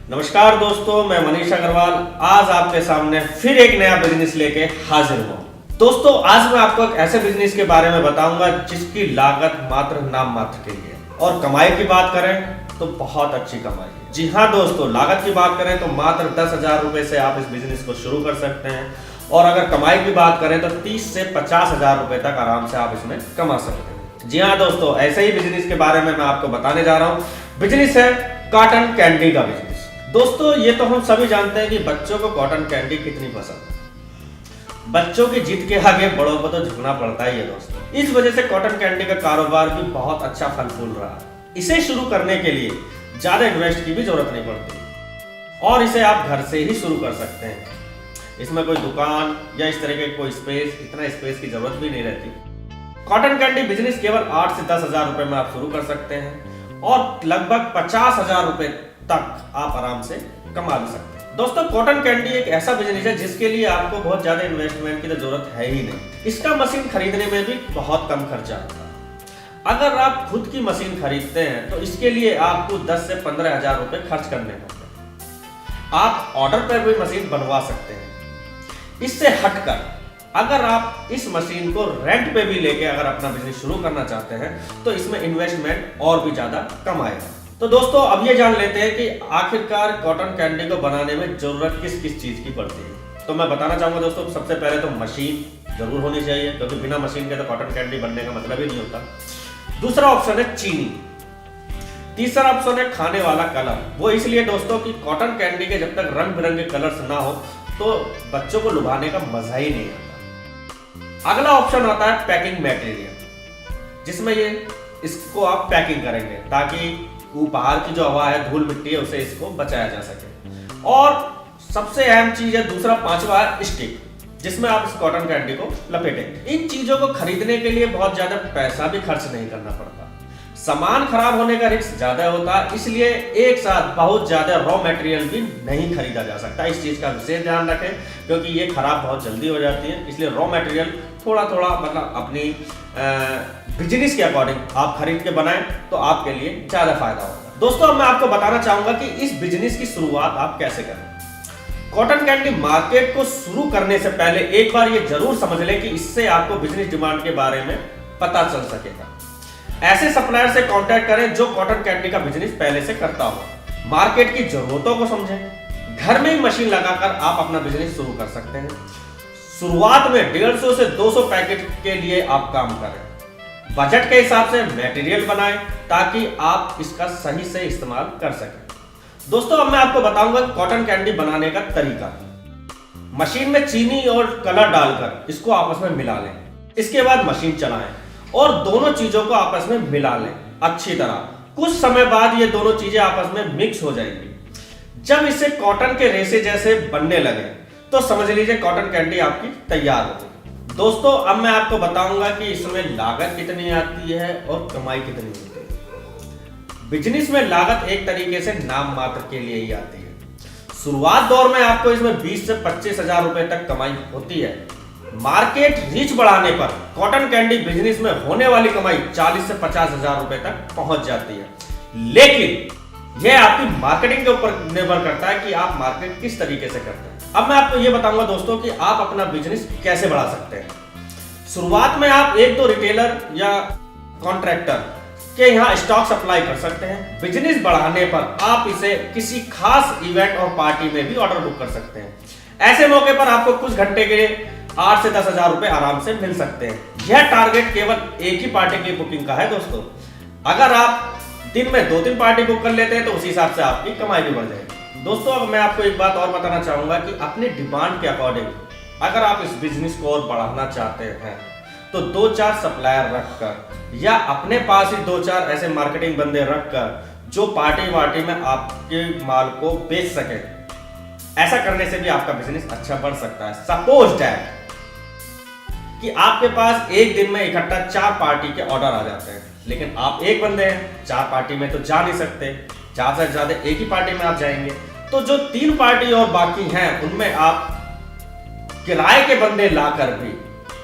नमस्कार दोस्तों, मैं मनीष अग्रवाल आज आपके सामने फिर एक नया बिजनेस लेके हाजिर हूँ। दोस्तों आज मैं आपको एक ऐसे बिजनेस के बारे में बताऊंगा जिसकी लागत मात्र नाम मात्र के लिए और कमाई की बात करें तो बहुत अच्छी कमाई है। जी हाँ दोस्तों, लागत की बात करें तो मात्र 10,000 रुपए से आप इस बिजनेस को शुरू कर सकते हैं और अगर कमाई की बात करें तो 30 से 50,000 रुपए तक आराम से आप इसमें कमा सकते हैं। जी हाँ दोस्तों, ऐसे ही बिजनेस के बारे में मैं आपको बताने जा रहा हूँ। बिजनेस है कॉटन कैंडी का बिजनेस। दोस्तों ये तो हम सभी जानते हैं कि बच्चों को कॉटन कैंडी कितनी पसंद है। बच्चों की जिद के आगे बड़ों को तो झुकना पड़ता ही है दोस्तों। इस वजह से कॉटन कैंडी का कारोबार भी बहुत अच्छा फल फूल रहा है। इसे शुरू करने के लिए ज्यादा इन्वेस्ट की भी जरूरत नहीं पड़ती और इसे आप घर से ही शुरू कर सकते हैं। इसमें कोई दुकान या इस तरह के कोई इतना स्पेस की जरूरत भी नहीं रहती। कॉटन कैंडी बिजनेस केवल 8 से 10,000 रुपए में आप शुरू कर सकते हैं और लगभग 50,000 रुपए तक आप आराम से कमा भी सकते हैं। दोस्तों कॉटन कैंडी एक ऐसा बिजनेस है जिसके लिए आपको बहुत ज्यादा इन्वेस्टमेंट की तो जरूरत है ही नहीं। इसका मशीन खरीदने में भी बहुत कम खर्चा आता है। अगर आप खुद की मशीन खरीदते हैं तो इसके लिए आपको 10 से 15,000 रुपए खर्च करने होंगे। आप ऑर्डर पर भी मशीन बनवा सकते हैं। इससे हटकर अगर आप इस मशीन को रेंट पे भी लेके अगर अपना बिजनेस शुरू करना चाहते हैं तो इसमें इन्वेस्टमेंट और भी ज्यादा कम आएगा। तो दोस्तों अब ये जान लेते हैं कि आखिरकार कॉटन कैंडी को बनाने में जरूरत किस किस चीज की पड़ती है। तो मैं बताना चाहूंगा दोस्तों, सबसे पहले तो मशीन जरूर होनी चाहिए क्योंकि बिना मशीन के तो कॉटन कैंडी बनने का मतलब ही नहीं होता। दूसरा ऑप्शन है चीनी। तीसरा ऑप्शन है खाने वाला कलर। वो इसलिए दोस्तों कि कॉटन कैंडी के जब तक रंग बिरंगे कलर्स ना हो तो बच्चों को लुभाने का मजा ही नहीं आता। अगला ऑप्शन आता है पैकिंग मटेरियल, जिसमें ये इसको आप पैकिंग करेंगे ताकि बाहर की जो हवा है, धूल मिट्टी है, उसे इसको बचाया जा सके। और सबसे अहम चीज है दूसरा, पांचवा है स्टिक, जिसमें आप इस कॉटन कैंडी को लपेटेंगे। इन चीजों को खरीदने के लिए बहुत ज्यादा पैसा भी खर्च नहीं करना पड़ता। सामान खराब होने का रिस्क ज्यादा होता है, इसलिए एक साथ बहुत ज्यादा रॉ मटेरियल भी नहीं खरीदा जा सकता। इस चीज का विशेष ध्यान रखें क्योंकि ये खराब बहुत जल्दी हो जाती है। इसलिए रॉ मटेरियल थोड़ा थोड़ा मतलब अपनी बिजनेस के अकॉर्डिंग आप खरीद के बनाएं तो आपके लिए ज्यादा फायदा होगा। दोस्तों अब मैं आपको बताना चाहूंगा कि इस बिजनेस की शुरुआत आप कैसे करें। कॉटन कैंडी मार्केट को शुरू करने से पहले एक बार ये जरूर समझ लें कि इससे आपको बिजनेस डिमांड के बारे में पता चल सकेगा। ऐसे सप्लायर से कांटेक्ट करें जो कॉटन कैंडी का बिजनेस पहले से करता हो। मार्केट की जरूरतों को समझें। घर में ही मशीन लगाकर आप अपना बिजनेस शुरू कर सकते हैं। शुरुआत में 150 से 200 पैकेट के लिए आप काम करें। बजट के हिसाब से मटेरियल बनाएं ताकि आप इसका सही से इस्तेमाल कर सकें। दोस्तों अब मैं आपको बताऊंगा कॉटन कैंडी बनाने का तरीका। मशीन में चीनी और कलर डालकर इसको आपस में मिला लें। इसके बाद मशीन चलाएं और दोनों चीजों को आपस में मिला लें अच्छी तरह। कुछ समय बाद ये दोनों चीजें आपस में मिक्स हो जाएंगी। जब इसे कॉटन के रेशे जैसे बनने लगे तो समझ लीजिए कॉटन कैंडी आपकी तैयार हो गई। दोस्तों अब मैं आपको बताऊंगा कि इसमें लागत कितनी आती है और कमाई कितनी होती है। बिजनेस में लागत एक तरीके से नाम मात्र के लिए ही आती है। शुरुआत दौर में आपको इसमें 20 से 25,000 रुपए तक कमाई होती है। मार्केट रीच बढ़ाने पर कॉटन कैंडी बिजनेस में होने वाली कमाई 40 से 50,000 रुपए तक पहुंच जाती है। लेकिन यह आपकी मार्केटिंग के ऊपर निर्भर करता है कि आप मार्केट किस तरीके से करते हैं। अब मैं आपको यह बताऊंगा दोस्तों कि आप अपना बिजनेस कैसे बढ़ा सकते हैं। शुरुआत में आप एक दो रिटेलर या कॉन्ट्रैक्टर के यहाँ स्टॉक सप्लाई कर सकते हैं। बिजनेस बढ़ाने पर आप इसे किसी खास इवेंट और पार्टी में भी ऑर्डर बुक कर सकते हैं। ऐसे मौके पर आपको कुछ घंटे के लिए 8 से 10,000 रुपए आराम से मिल सकते हैं। यह टारगेट केवल एक ही पार्टी की बुकिंग का है दोस्तों। अगर आप दिन में 2-3 पार्टी बुक कर लेते हैं तो उसी हिसाब से आपकी कमाई भी बढ़ जाएगी। दोस्तों अब मैं आपको एक बात और बताना चाहूंगा कि अपनी डिमांड के अकॉर्डिंग अगर आप इस बिजनेस को और बढ़ाना चाहते हैं तो 2-4 सप्लायर रखकर या अपने पास ही 2-4 ऐसे मार्केटिंग बंदे रखकर जो पार्टी वार्टी में आपके माल को बेच सके, ऐसा करने से भी आपका बिजनेस अच्छा बढ़ सकता है। सपोज दैट कि आपके पास एक दिन में इकट्ठा 4 पार्टी के ऑर्डर आ जाते हैं, लेकिन आप एक बंदे हैं, 4 पार्टी में तो जा नहीं सकते, ज्यादा से ज्यादा एक ही पार्टी में आप जाएंगे। तो जो 3 पार्टी और बाकी हैं उनमें आप किराए के बंदे लाकर भी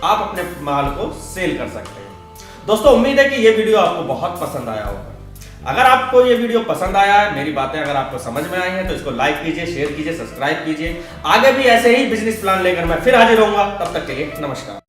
आप अपने माल को सेल कर सकते हैं। दोस्तों उम्मीद है कि यह वीडियो आपको बहुत पसंद आया होगा। अगर आपको ये वीडियो पसंद आया है, मेरी बातें अगर आपको समझ में आई हैं, तो इसको लाइक कीजिए, शेयर कीजिए, सब्सक्राइब कीजिए। आगे भी ऐसे ही बिजनेस प्लान लेकर मैं फिर हाजिर होऊंगा। तब तक के लिए नमस्कार।